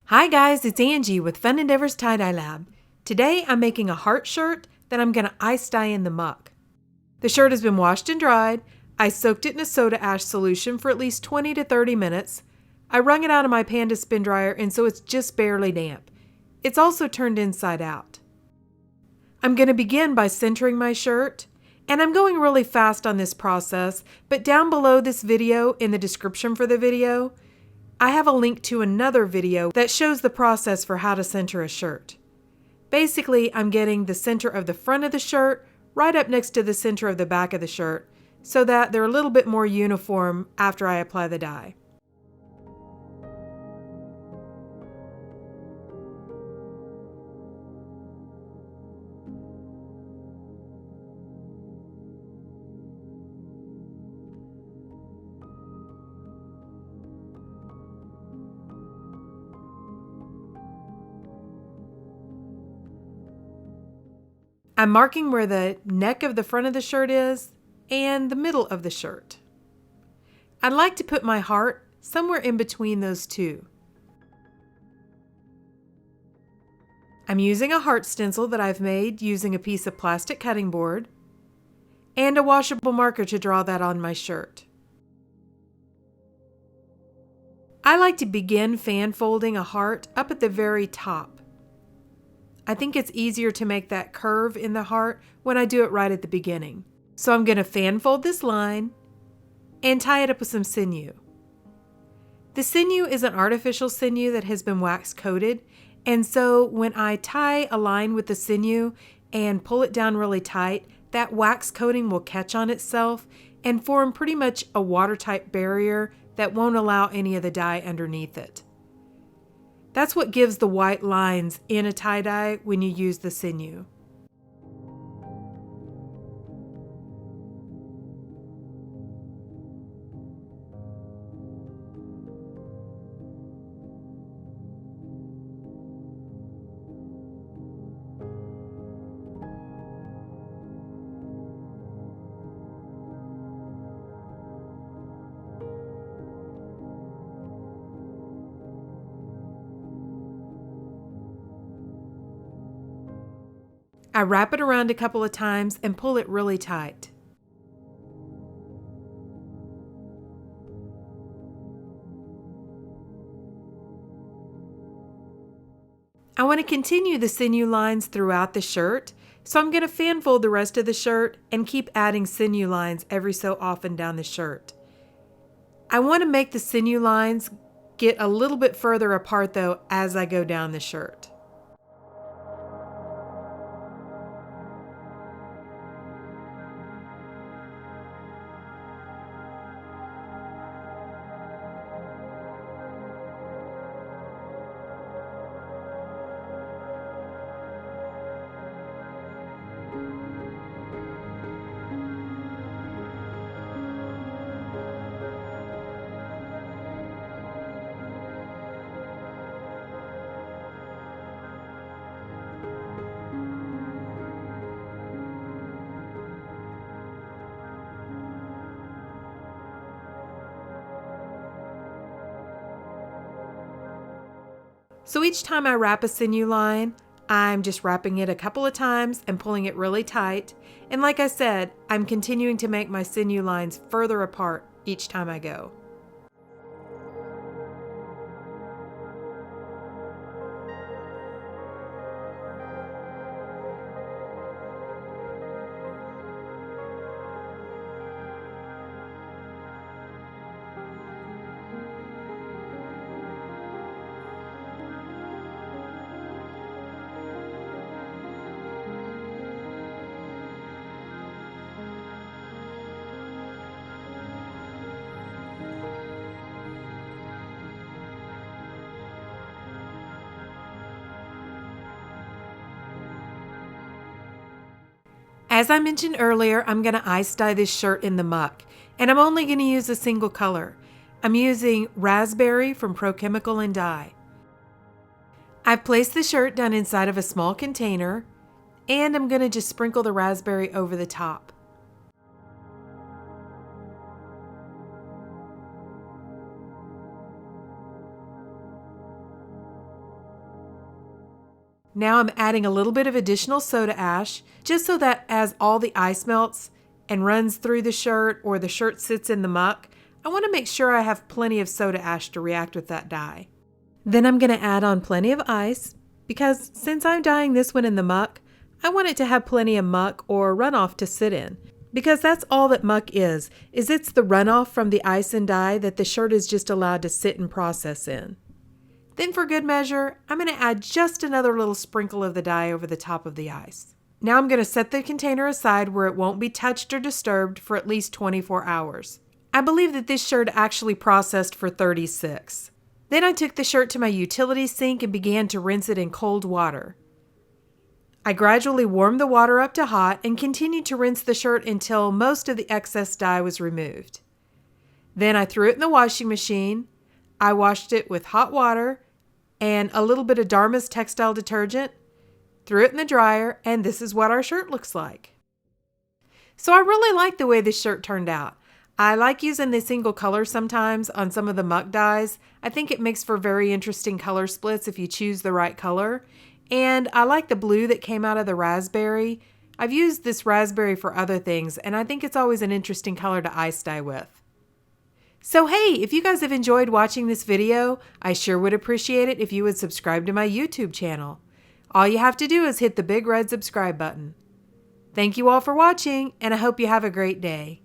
Hi guys, it's Angie with Fun Endeavors Tie-Dye Lab. Today I'm making a heart shirt that I'm going to ice dye in the muck. The shirt has been washed and dried. I soaked it in a soda ash solution for at least 20 to 30 minutes. I wrung it out of my Panda spin dryer and so it's just barely damp. It's also turned inside out. I'm going to begin by centering my shirt. And I'm going really fast on this process, but down below this video in the description for the video, I have a link to another video that shows the process for how to center a shirt. Basically, I'm getting the center of the front of the shirt right up next to the center of the back of the shirt so that they're a little bit more uniform after I apply the dye. I'm marking where the neck of the front of the shirt is and the middle of the shirt. I'd like to put my heart somewhere in between those two. I'm using a heart stencil that I've made using a piece of plastic cutting board and a washable marker to draw that on my shirt. I like to begin fan folding a heart up at the very top. I think it's easier to make that curve in the heart when I do it right at the beginning. So I'm going to fan fold this line and tie it up with some sinew. The sinew is an artificial sinew that has been wax coated, and so when I tie a line with the sinew and pull it down really tight, that wax coating will catch on itself and form pretty much a watertight barrier that won't allow any of the dye underneath it. That's what gives the white lines in a tie-dye when you use the sinew. I wrap it around a couple of times and pull it really tight. I want to continue the sinew lines throughout the shirt, so I'm going to fan fold the rest of the shirt and keep adding sinew lines every so often down the shirt. I want to make the sinew lines get a little bit further apart though as I go down the shirt. So each time I wrap a sinew line, I'm just wrapping it a couple of times and pulling it really tight. And like I said, I'm continuing to make my sinew lines further apart each time I go. As I mentioned earlier, I'm going to ice dye this shirt in the muck, and I'm only going to use a single color. I'm using raspberry from Pro Chemical and Dye. I've placed the shirt down inside of a small container, and I'm going to just sprinkle the raspberry over the top. Now I'm adding a little bit of additional soda ash, just so that as all the ice melts and runs through the shirt or the shirt sits in the muck, I want to make sure I have plenty of soda ash to react with that dye. Then I'm going to add on plenty of ice, because since I'm dyeing this one in the muck, I want it to have plenty of muck or runoff to sit in. Because that's all that muck is it's the runoff from the ice and dye that the shirt is just allowed to sit and process in. Then for good measure, I'm going to add just another little sprinkle of the dye over the top of the ice. Now I'm going to set the container aside where it won't be touched or disturbed for at least 24 hours. I believe that this shirt actually processed for 36. Then I took the shirt to my utility sink and began to rinse it in cold water. I gradually warmed the water up to hot and continued to rinse the shirt until most of the excess dye was removed. Then I threw it in the washing machine. I washed it with hot water and a little bit of Dharma's textile detergent, threw it in the dryer, and this is what our shirt looks like. So I really like the way this shirt turned out. I like using the single color sometimes on some of the muck dyes. I think it makes for very interesting color splits if you choose the right color. And I like the blue that came out of the raspberry. I've used this raspberry for other things, and I think it's always an interesting color to ice dye with. So hey, if you guys have enjoyed watching this video, I sure would appreciate it if you would subscribe to my YouTube channel. All you have to do is hit the big red subscribe button. Thank you all for watching, and I hope you have a great day.